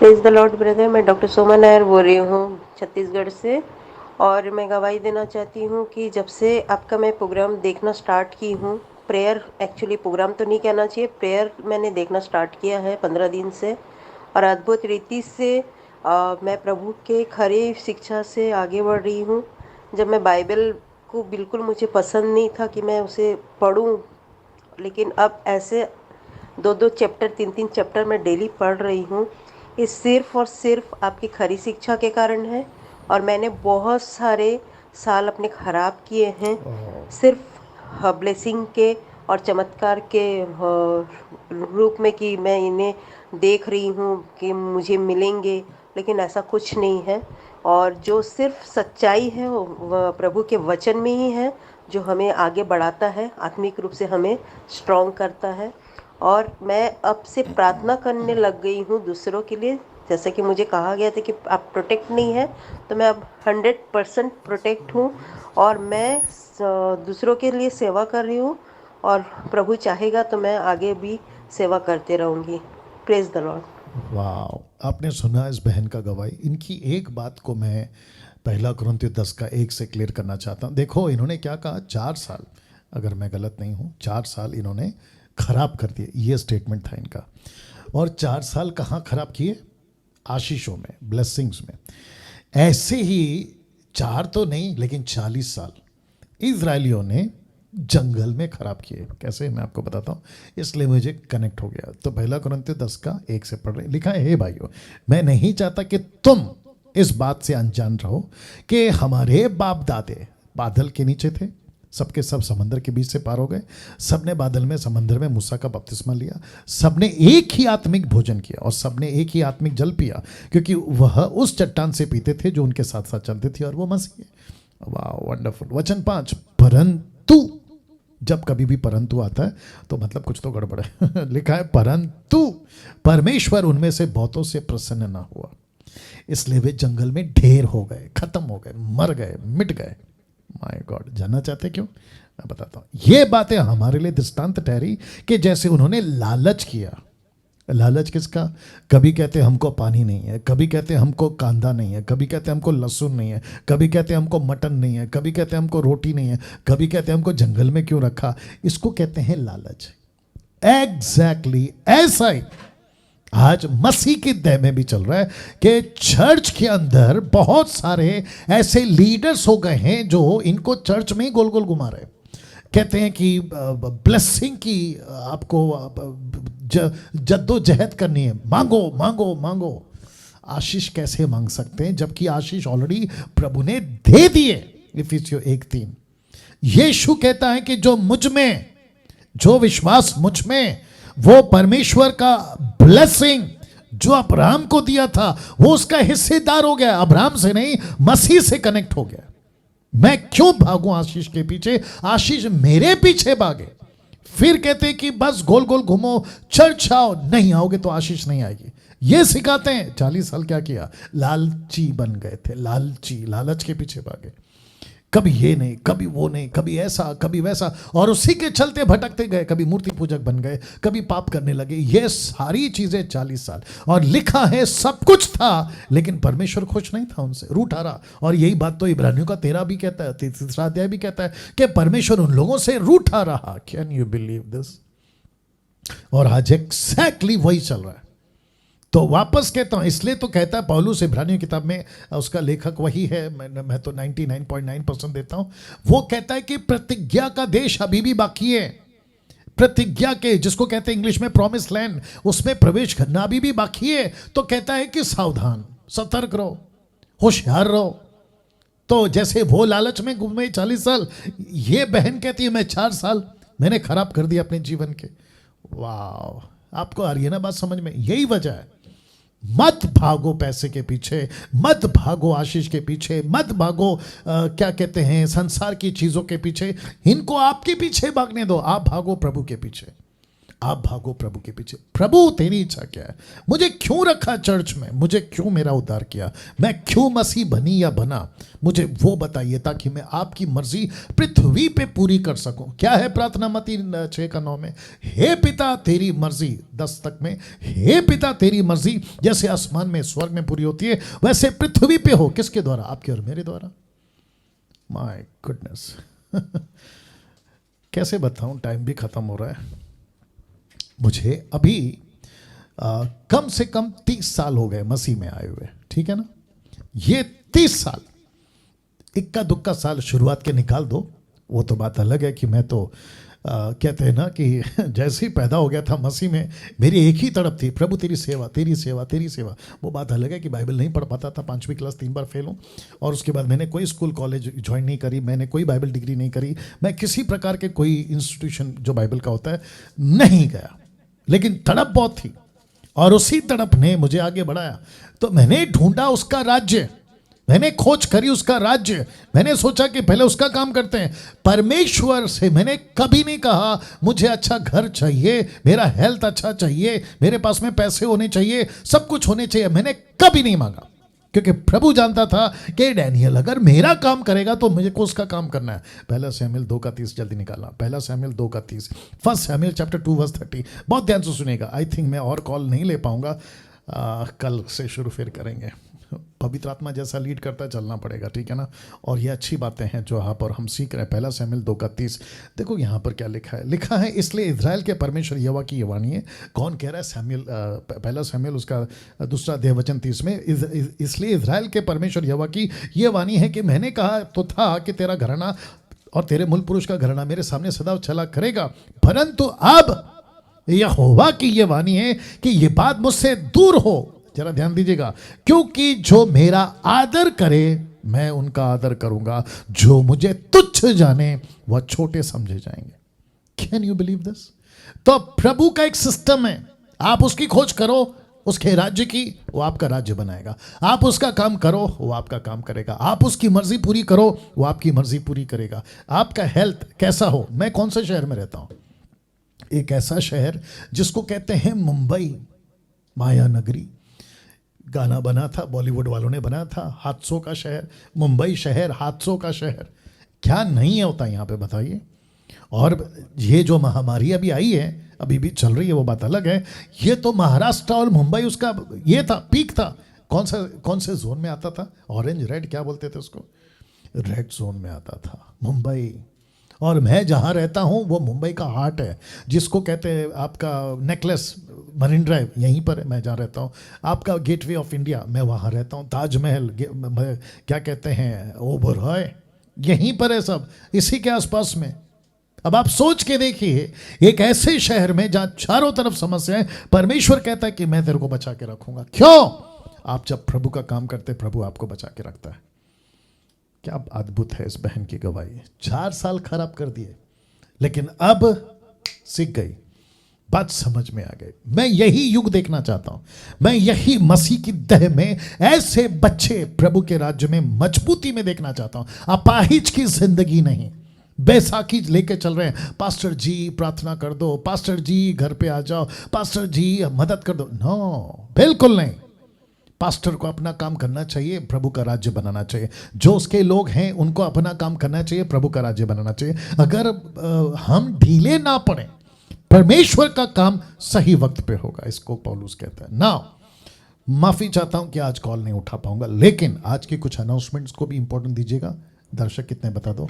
Praise the Lord brother. मैं doctor Soma Nair बोल रही हूँ छत्तीसगढ़ से। और मैं गवाही देना चाहती हूँ कि जब से आपका मैं प्रोग्राम देखना स्टार्ट की हूँ, प्रेयर, एक्चुअली प्रोग्राम तो नहीं कहना चाहिए, प्रेयर मैंने देखना स्टार्ट किया है 15 दिन से। और अद्भुत रीति से मैं प्रभु के खरी शिक्षा से आगे बढ़ रही हूँ। जब मैं बाइबल को बिल्कुल मुझे पसंद नहीं था कि मैं उसे पढ़ूँ, लेकिन अब ऐसे 2-2 चैप्टर 3-3 चैप्टर मैं डेली पढ़ रही हूँ। ये सिर्फ़ और सिर्फ़ आपकी खरी शिक्षा के कारण है। और मैंने बहुत सारे साल अपने ख़राब किए हैं सिर्फ़ ब्लेसिंग के और चमत्कार के रूप में, कि मैं इन्हें देख रही हूँ कि मुझे मिलेंगे, लेकिन ऐसा कुछ नहीं है। और जो सिर्फ़ सच्चाई है वो प्रभु के वचन में ही है, जो हमें आगे बढ़ाता है, आत्मिक रूप से हमें स्ट्रॉन्ग करता है। और मैं अब से प्रार्थना करने लग गई हूँ दूसरों के लिए। जैसा कि मुझे कहा गया था कि आप प्रोटेक्ट नहीं है, तो मैं अब 100% प्रोटेक्ट हूँ। और मैं दूसरों के लिए सेवा कर रही हूँ, और प्रभु चाहेगा तो मैं आगे भी सेवा करते रहूँगी। Praise the Lord. वाह, आपने सुना इस बहन का गवाही। इनकी एक बात को मैं 1 कुरिन्थियों 10 का 1 से क्लियर करना चाहता हूँ। देखो इन्होंने क्या कहा, 4 साल, अगर मैं गलत नहीं हूँ, 4 साल इन्होंने खराब कर दिए, ये स्टेटमेंट था इनका। और 4 साल कहाँ खराब किए? आशीषों में, ब्लेसिंग्स में। ऐसे ही 4 तो नहीं लेकिन 40 साल इजरायलियों ने जंगल में खराब किए। कैसे, मैं आपको बताता हूँ, इसलिए मुझे कनेक्ट हो गया। तो 1 कुरिन्थियों 10 का 1 से पढ़ रहे, लिखा है, हे भाइयों, मैं नहीं चाहता कि तुम इस बात से अनजान रहो कि हमारे बाप दादे बादल के नीचे थे, सबके सब समंदर के बीच से पार हो गए, सबने बादल में समंदर में मूसा का बपतिस्मा लिया, सबने एक ही आत्मिक भोजन किया और सबने एक ही आत्मिक जल पिया, क्योंकि वह उस चट्टान से पीते थे जो उनके साथ साथ चलते थे, और वो मसीह है। वाह, वंडरफुल। वचन 5, परंतु, जब कभी भी परंतु आता है तो मतलब कुछ तो गड़बड़ है। लिखा है, परंतु परमेश्वर उनमें से बहुतों से प्रसन्न ना हुआ, इसलिए वे जंगल में ढेर हो गए, खत्म हो गए, मर गए, मिट गए। माय गॉड, जानना चाहते क्यों? मैं बताता हूं। ये बातें हमारे लिए दृष्टांत ठहरी कि जैसे उन्होंने लालच किया। लालच किसका? कभी कहते हमको पानी नहीं है, कभी कहते हमको कांदा नहीं है, कभी कहते हमको लहसुन नहीं है, कभी कहते हमको मटन नहीं है, कभी कहते हमको रोटी नहीं है, कभी कहते हमको जंगल में क्यों रखा। इसको कहते हैं लालच। एग्जैक्टली ऐसा ही आज मसीह की देह में भी चल रहा है कि चर्च के अंदर बहुत सारे ऐसे लीडर्स हो गए हैं जो इनको चर्च में ही गोल गोल घुमा रहे। कहते हैं कि ब्लेसिंग की आपको जद्दोजहद करनी है, मांगो मांगो मांगो। आशीष कैसे मांग सकते हैं जबकि आशीष ऑलरेडी प्रभु ने दे दिए। इफिसियों 1:3। यीशु कहता है कि जो मुझ में, जो विश्वास मुझ में, वो परमेश्वर का ब्लेसिंग जो अब्राहम को दिया था वो उसका हिस्सेदार हो गया। अब्राहम से नहीं, मसीह से कनेक्ट हो गया। मैं क्यों भागूं आशीष के पीछे? आशीष मेरे पीछे भागे। फिर कहते कि बस गोल गोल घूमो, चर्च आओ, नहीं आओगे तो आशीष नहीं आएगी। ये सिखाते हैं। 40 साल क्या किया? लालची बन गए थे, लालची, लालच के पीछे भागे। कभी ये नहीं, कभी वो नहीं, कभी ऐसा, कभी वैसा, और उसी के चलते भटकते गए। कभी मूर्ति पूजक बन गए, कभी पाप करने लगे। ये सारी चीजें 40 साल। और लिखा है सब कुछ था लेकिन परमेश्वर खुश नहीं था उनसे, रूठ आ रहा। और यही बात तो इब्रानियों का 13 भी कहता है, 3 अध्याय भी कहता है कि परमेश्वर उन लोगों से रूठ आ रहा। Can you believe this? और आज एग्जैक्टली वही चल रहा है। तो वापस कहता हूं, इसलिए तो कहता है पौलुस इब्रानियों किताब में, उसका लेखक वही है, मैं तो 99.9% देता हूं। वो कहता है कि प्रतिज्ञा का देश अभी भी बाकी है। प्रतिज्ञा के, जिसको कहते हैं इंग्लिश में प्रॉमिस लैंड, उसमें प्रवेश करना अभी भी बाकी है। तो कहता है कि सावधान, सतर्क रहो, होशियार रहो। तो जैसे वो लालच में घूमे 40 साल, ये बहन कहती है मैं 4 साल मैंने खराब कर दिया अपने जीवन के। वाह, आपको आ रही है ना बात समझ में? यही वजह है। मत भागो पैसे के पीछे, मत भागो आशीष के पीछे, मत भागो क्या कहते हैं संसार की चीजों के पीछे। इनको आपके पीछे भागने दो, आप भागो प्रभु के पीछे। आप भागो प्रभु के पीछे। प्रभु तेरी इच्छा क्या है, मुझे क्यों रखा चर्च में, मुझे क्यों मेरा उद्धार किया, मैं क्यों मसीह बनी या बना, मुझे वो बताइए ताकि मैं आपकी मर्जी पृथ्वी पे पूरी कर सकूं। क्या है प्रार्थना मती 6:9 में, हे पिता तेरी मर्जी, 10 तक में, हे पिता तेरी मर्जी जैसे आसमान में स्वर्ग में पूरी होती है वैसे पृथ्वी पे हो। किसके द्वारा, आपके और मेरे द्वारा। माय गुडनेस कैसे बताऊं, टाइम भी खत्म हो रहा है। मुझे अभी कम से कम 30 साल हो गए मसीह में आए हुए, ठीक है ना। ये 30 साल, इक्का दुक्का साल शुरुआत के निकाल दो, वो तो बात अलग है कि मैं तो कहते हैं ना कि जैसे ही पैदा हो गया था मसीह में, मेरी एक ही तड़प थी, प्रभु तेरी सेवा तेरी सेवा तेरी सेवा। वो बात अलग है कि बाइबल नहीं पढ़ पाता था, 5वीं क्लास 3 बार फेल हूँ, और उसके बाद मैंने कोई स्कूल कॉलेज ज्वाइन नहीं करी, मैंने कोई बाइबल डिग्री नहीं करी, मैं किसी प्रकार के कोई इंस्टीट्यूशन जो बाइबल का होता है नहीं गया, लेकिन तड़प बहुत थी और उसी तड़प ने मुझे आगे बढ़ाया। तो मैंने ढूंढा उसका राज्य, मैंने खोज करी उसका राज्य, मैंने सोचा कि पहले उसका काम करते हैं। परमेश्वर से मैंने कभी नहीं कहा मुझे अच्छा घर चाहिए, मेरा हेल्थ अच्छा चाहिए, मेरे पास में पैसे होने चाहिए, सब कुछ होने चाहिए, मैंने कभी नहीं मांगा, क्योंकि प्रभु जानता था कि डैनियल अगर मेरा काम करेगा तो मुझे को उसका काम करना है। 1 शमूएल 2:30 जल्दी निकालना, 1 शमूएल 2:30, 1 शमूएल चैप्टर 2:30। बहुत ध्यान से सुनेगा। आई थिंक मैं और कॉल नहीं ले पाऊंगा, कल से शुरू फिर करेंगे। पवित्र आत्मा जैसा लीड करता है चलना पड़ेगा, ठीक है ना। और ये अच्छी बातें हैं जो यहाँ पर हम सीख रहे हैं। 1 शमूएल 2:30 देखो यहाँ पर क्या लिखा है। लिखा है इसलिए इजराइल के परमेश्वर यहोवा की ये वाणी है। कौन कह रहा है, शमूएल 1 शमूएल उसका 2 अध्याय वचन 30 में, इसलिए इजराइल के परमेश्वर यहोवा की ये वाणी है कि मैंने कहा तो था कि तेरा घराना और तेरे मूल पुरुष का घराना मेरे सामने सदा चला करेगा, परंतु अब यहोवा की ये वाणी है कि ये बात मुझसे दूर हो। जरा ध्यान दीजिएगा, क्योंकि जो मेरा आदर करे मैं उनका आदर करूंगा, जो मुझे तुच्छ जाने वह छोटे समझे जाएंगे। Can you believe this. तो प्रभु का एक सिस्टम है, आप उसकी खोज करो, उसके राज्य की, वो आपका राज्य बनाएगा। आप उसका काम करो, वो आपका काम करेगा। आप उसकी मर्जी पूरी करो, वो आपकी मर्जी पूरी करेगा। आपका हेल्थ कैसा हो, मैं कौन से शहर में रहता हूं, एक ऐसा शहर जिसको कहते हैं मुंबई माया नगरी। गाना बना था, बॉलीवुड वालों ने बनाया था, हादसों का शहर, मुंबई शहर हादसों का शहर। क्या नहीं होता यहाँ पे बताइए। और ये जो महामारी अभी आई है, अभी भी चल रही है, वो बात अलग है। ये तो महाराष्ट्र और मुंबई उसका ये था, पीक था। कौन से जोन में आता था, ऑरेंज रेड क्या बोलते थे उसको, रेड जोन में आता था मुंबई। और मैं जहाँ रहता हूँ वो मुंबई का हार्ट है, जिसको कहते हैं आपका नेकलेस मरीन ड्राइव, यहीं पर है मैं जहाँ रहता हूँ। आपका गेटवे ऑफ इंडिया, मैं वहाँ रहता हूँ। ताजमहल, क्या कहते हैं, ओबरॉय, यहीं पर है सब, इसी के आसपास में। अब आप सोच के देखिए, एक ऐसे शहर में जहाँ चारों तरफ समस्याएं, परमेश्वर कहता है कि मैं तेरे को बचा के रखूंगा। क्यों? आप जब प्रभु का काम करते, प्रभु आपको बचा के रखता है। क्या अद्भुत है इस बहन की गवाही। 4 साल खराब कर दिए, लेकिन अब सीख गई, बात समझ में आ गई। मैं यही युग देखना चाहता हूं, मैं यही मसीह की देह में ऐसे बच्चे प्रभु के राज्य में मजबूती में देखना चाहता हूं। अपाहिज की जिंदगी नहीं, बैसाखी लेके चल रहे हैं, पास्टर जी प्रार्थना कर दो, पास्टर जी घर पे आ जाओ, पास्टर जी मदद कर दो। नो, बिल्कुल नहीं। पास्टर को अपना काम करना चाहिए, प्रभु का राज्य बनाना चाहिए। जो उसके लोग हैं उनको अपना काम करना चाहिए, प्रभु का राज्य बनाना चाहिए। अगर हम ढीले ना पड़े, परमेश्वर का काम सही वक्त पे होगा, इसको पौलुस कहता है ना। माफी चाहता हूं कि आज कॉल नहीं उठा पाऊंगा, लेकिन आज के कुछ अनाउंसमेंट्स को भी इंपॉर्टेंट दीजिएगा। दर्शक कितने बता दो,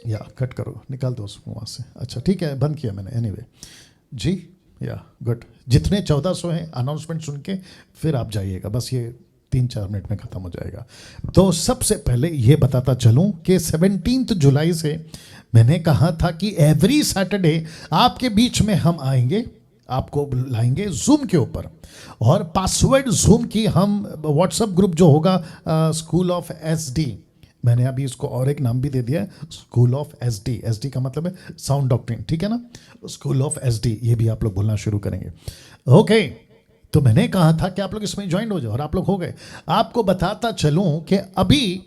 या कट करो, निकाल दो उसको वहां से। अच्छा ठीक है, बंद किया मैंने। एनीवे जी, या गुड। जितने 1400 हैं अनाउंसमेंट सुन के फिर आप जाइएगा, बस ये 3-4 मिनट में खत्म हो जाएगा। तो सबसे पहले ये बताता चलूं कि 17 जुलाई से मैंने कहा था कि एवरी सैटरडे आपके बीच में हम आएंगे, आपको लाएंगे जूम के ऊपर, और पासवर्ड जूम की हम व्हाट्सएप ग्रुप जो होगा स्कूल ऑफ SD, मैंने अभी इसको और एक नाम भी दे दिया है, स्कूल ऑफ SD का मतलब है साउंड डॉक्ट्रिन, ठीक है ना। स्कूल ऑफ SD ये भी आप लोग बोलना शुरू करेंगे। ओके, तो मैंने कहा था कि आप लोग इसमें ज्वाइन हो जाओ, और आप लोग हो गए। आपको बताता चलूं कि अभी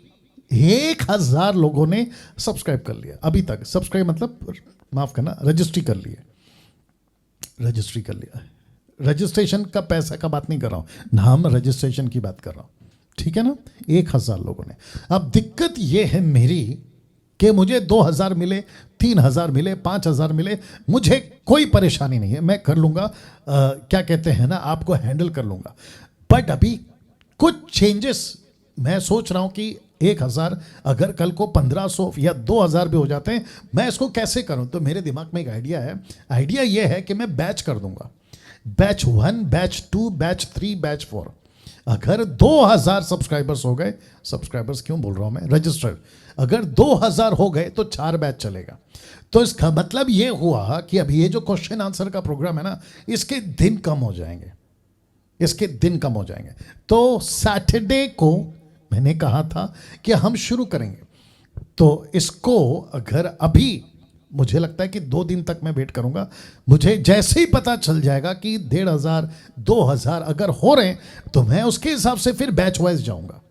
1000 लोगों ने सब्सक्राइब कर लिया अभी तक। सब्सक्राइब मतलब माफ करना, रजिस्ट्री कर लिए। रजिस्ट्री कर लिया है। रजिस्ट्रेशन का पैसा का बात नहीं कर रहा हूँ, नाम रजिस्ट्रेशन की बात कर रहा हूँ, ठीक है ना। 1000 लोगों ने। अब दिक्कत ये है मेरी कि मुझे 2000 मिले, 3000 मिले, 5000 मिले, मुझे कोई परेशानी नहीं है, मैं कर लूँगा, क्या कहते हैं ना, आपको हैंडल कर लूँगा। बट अभी कुछ चेंजेस मैं सोच रहा हूँ कि 1000 अगर कल को 1500 या 2000 भी हो जाते हैं, मैं इसको कैसे करूँ। तो मेरे दिमाग में एक आइडिया है। आइडिया ये है कि मैं बैच कर दूंगा, बैच 1, बैच 2, बैच 3, बैच 4। अगर 2000 सब्सक्राइबर्स हो गए, सब्सक्राइबर्स क्यों बोल रहा हूं मैं, रजिस्टर्ड, अगर 2000 हो गए तो 4 बैच चलेगा। तो इसका मतलब ये हुआ कि अब ये जो क्वेश्चन आंसर का प्रोग्राम है ना, इसके दिन कम हो जाएंगे, इसके दिन कम हो जाएंगे। तो सैटरडे को मैंने कहा था कि हम शुरू करेंगे, तो इसको अगर अभी मुझे लगता है कि 2 दिन तक मैं वेट करूंगा। मुझे जैसे ही पता चल जाएगा कि 1500 2000 अगर हो रहे हैं, तो मैं उसके हिसाब से फिर बैच वाइज जाऊंगा।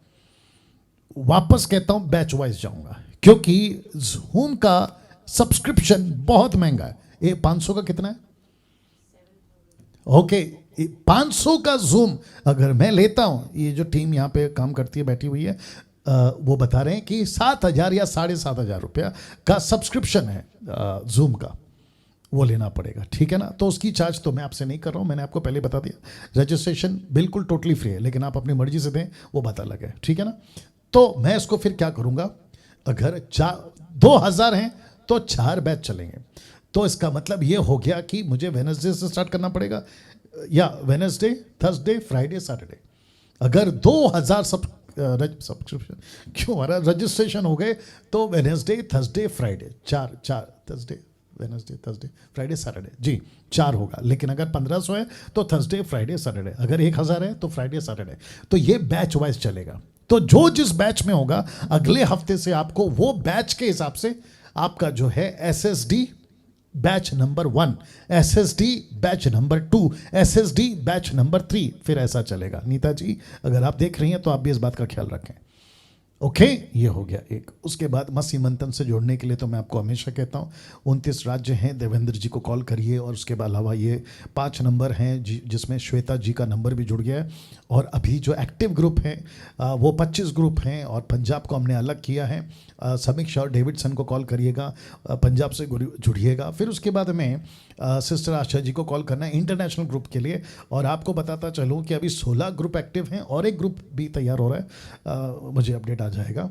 वापस कहता हूं, बैच वाइज जाऊंगा, क्योंकि जूम का सब्सक्रिप्शन बहुत महंगा है। ये 500 का कितना है? ओके, 500 का जूम अगर मैं लेता हूं, ये जो टीम यहाँ पे काम करती है, बैठी हुई है, वो बता रहे हैं कि 7000 या 7500 रुपया का सब्सक्रिप्शन है जूम का, वो लेना पड़ेगा, ठीक है ना। तो उसकी चार्ज तो मैं आपसे नहीं कर रहा हूँ, मैंने आपको पहले बता दिया। रजिस्ट्रेशन बिल्कुल टोटली फ्री है, लेकिन आप अपनी मर्जी से दें, वो बात अलग है, ठीक है ना। तो मैं इसको फिर क्या करूँगा, अगर 2000 हैं तो 4 बैच चलेंगे। तो इसका मतलब ये हो गया कि मुझे वेडनेसडे से स्टार्ट करना पड़ेगा, या वेडनेसडे, थर्सडे, फ्राइडे, सैटरडे। अगर 2000 सब्सक्रिप्शन क्यों हमारा रजिस्ट्रेशन हो गए, तो Wednesday, Thursday, Friday, 4 Thursday, Wednesday, Thursday, Friday, Saturday, जी 4 होगा। लेकिन अगर 1500 है तो थर्सडे, फ्राइडे, सैटरडे। अगर 1000 है तो फ्राइडे, सैटरडे। तो ये बैच वाइज चलेगा। तो जो जिस बैच में होगा, अगले हफ्ते से आपको वो बैच के हिसाब से आपका जो है SSD batch number 1, SSD batch number 2, SSD batch number 3, फिर ऐसा चलेगा। नीता जी, अगर आप देख रही हैं तो आप भी इस बात का ख्याल रखें। ओके, ये हो गया एक। उसके बाद मसी मंथन से जोड़ने के लिए तो मैं आपको हमेशा कहता हूँ 29 राज्य हैं, देवेंद्र जी को कॉल करिए। और उसके अलावा ये 5 नंबर हैं जिसमें श्वेता जी का नंबर भी जुड़ गया है। और अभी जो एक्टिव ग्रुप हैं वो 25 ग्रुप हैं, और पंजाब को हमने अलग किया है। समीक्षा और डेविडसन को कॉल करिएगा, पंजाब से जुड़िएगा। फिर उसके बाद में सिस्टर आशा जी को कॉल करना है इंटरनेशनल ग्रुप के लिए। और आपको बताता चलूँ कि अभी 16 ग्रुप एक्टिव हैं और एक ग्रुप भी तैयार हो रहा है, मुझे अपडेट आ जाएगा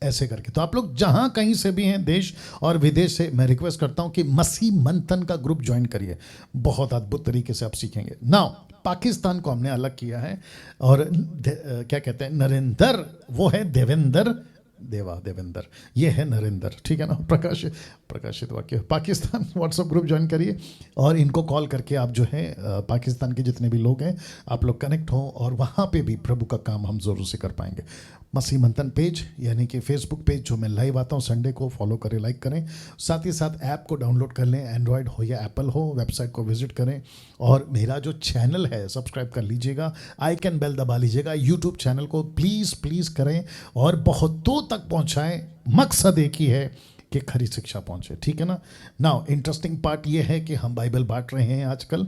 ऐसे करके। तो आप लोग जहां कहीं से भी हैं, देश और विदेश से, मैं रिक्वेस्ट करता हूं कि मसी मंथन का ग्रुप ज्वाइन करिए, बहुत अद्भुत तरीके से आप सीखेंगे। नाउ पाकिस्तान को हमने अलग किया है, और क्या कहते हैं, नरेंद्र वो है देवेंद्र, देवेंद्र ये है नरेंद्र, ठीक है ना। प्रकाशित वाक्य पाकिस्तान व्हाट्सएप ग्रुप ज्वाइन करिए, और इनको कॉल करके आप जो है पाकिस्तान के जितने भी लोग हैं आप लोग कनेक्ट हों, और वहाँ पे भी प्रभु का काम हम ज़रूर से कर पाएंगे। मसीह मंथन पेज यानी कि फेसबुक पेज जो मैं लाइव आता हूँ संडे को, फॉलो करें, लाइक करें। साथ ही साथ ऐप को डाउनलोड कर लें, एंड्रॉयड हो या एप्पल हो, वेबसाइट को विजिट करें, और मेरा जो चैनल है सब्सक्राइब कर लीजिएगा, आइकन बेल दबा लीजिएगा। यूट्यूब चैनल को प्लीज़ करें और बहुतों तक पहुँचाएँ। मकसद एक ही है कि खरी शिक्षा पहुँचे, ठीक है ना। नाउ इंटरेस्टिंग पार्ट ये है कि हम बाइबल बांट रहे हैं आजकल,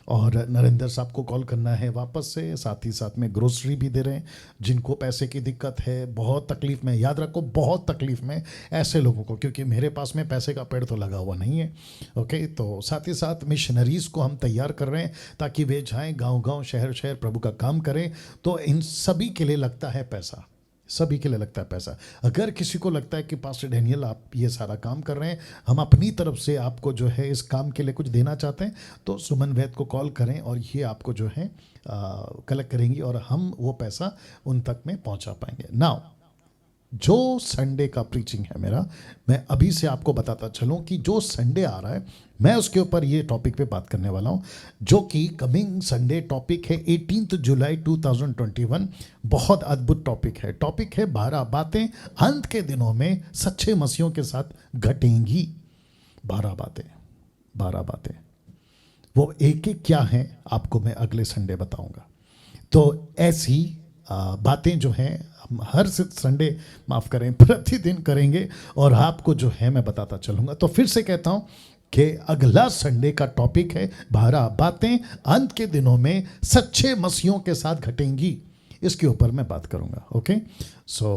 और नरेंद्र साहब को कॉल करना है वापस से। साथ ही साथ में ग्रोसरी भी दे रहे हैं जिनको पैसे की दिक्कत है, बहुत तकलीफ में, याद रखो बहुत तकलीफ में ऐसे लोगों को, क्योंकि मेरे पास में पैसे का पेड़ तो लगा हुआ नहीं है। ओके, तो साथ ही साथ मिशनरीज़ को हम तैयार कर रहे हैं ताकि वे जाएँ गाँव-गाँव, शहर-शहर प्रभु का काम करें। तो इन सभी के लिए लगता है पैसा, सभी के लिए लगता है पैसा। अगर किसी को लगता है कि पास्टर डैनियल आप ये सारा काम कर रहे हैं, हम अपनी तरफ से आपको जो है इस काम के लिए कुछ देना चाहते हैं, तो सुमन वैद को कॉल करें और ये आपको जो है कलेक्ट करेंगी, और हम वो पैसा उन तक में पहुंचा पाएंगे। नाउ जो संडे का प्रीचिंग है मेरा, मैं अभी से आपको बताता चलूं कि जो संडे आ रहा है मैं उसके ऊपर ये टॉपिक पे बात करने वाला हूं, जो कि कमिंग संडे टॉपिक है 18 जुलाई 2021। बहुत अद्भुत टॉपिक है। टॉपिक है 12 बातें अंत के दिनों में सच्चे मसीहों के साथ घटेंगी। 12 बातें, 12 बातें, वो एक एक क्या हैं आपको मैं अगले संडे बताऊंगा। तो ऐसी बातें जो हैं हम हर संडे, माफ़ करें, प्रतिदिन करेंगे, और आपको जो है मैं बताता चलूँगा। तो फिर से कहता हूँ कि अगला संडे का टॉपिक है 12 बातें अंत के दिनों में सच्चे मसीहों के साथ घटेंगी। इसके ऊपर मैं बात करूंगा। ओके, सो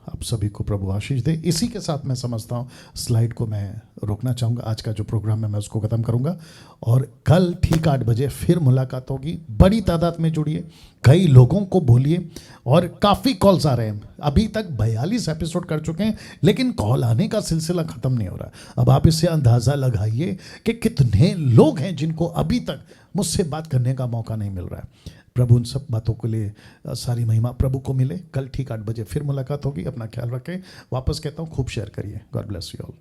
आप सभी को प्रभु आशीष दे। इसी के साथ मैं समझता हूँ स्लाइड को मैं रोकना चाहूँगा। आज का जो प्रोग्राम है मैं उसको ख़त्म करूँगा और कल ठीक 8 बजे फिर मुलाकात होगी। बड़ी तादाद में जुड़िए, कई लोगों को बोलिए। और काफ़ी कॉल्स आ रहे हैं, अभी तक 42 एपिसोड कर चुके हैं, लेकिन कॉल आने का सिलसिला ख़त्म नहीं हो रहा। अब आप इससे अंदाज़ा लगाइए कि कितने लोग हैं जिनको अभी तक मुझसे बात करने का मौका नहीं मिल रहा है। प्रभु उन सब बातों के लिए सारी महिमा प्रभु को मिले। कल ठीक 8 बजे फिर मुलाकात होगी। अपना ख्याल रखें। वापस कहता हूँ, खूब शेयर करिए। God bless you all.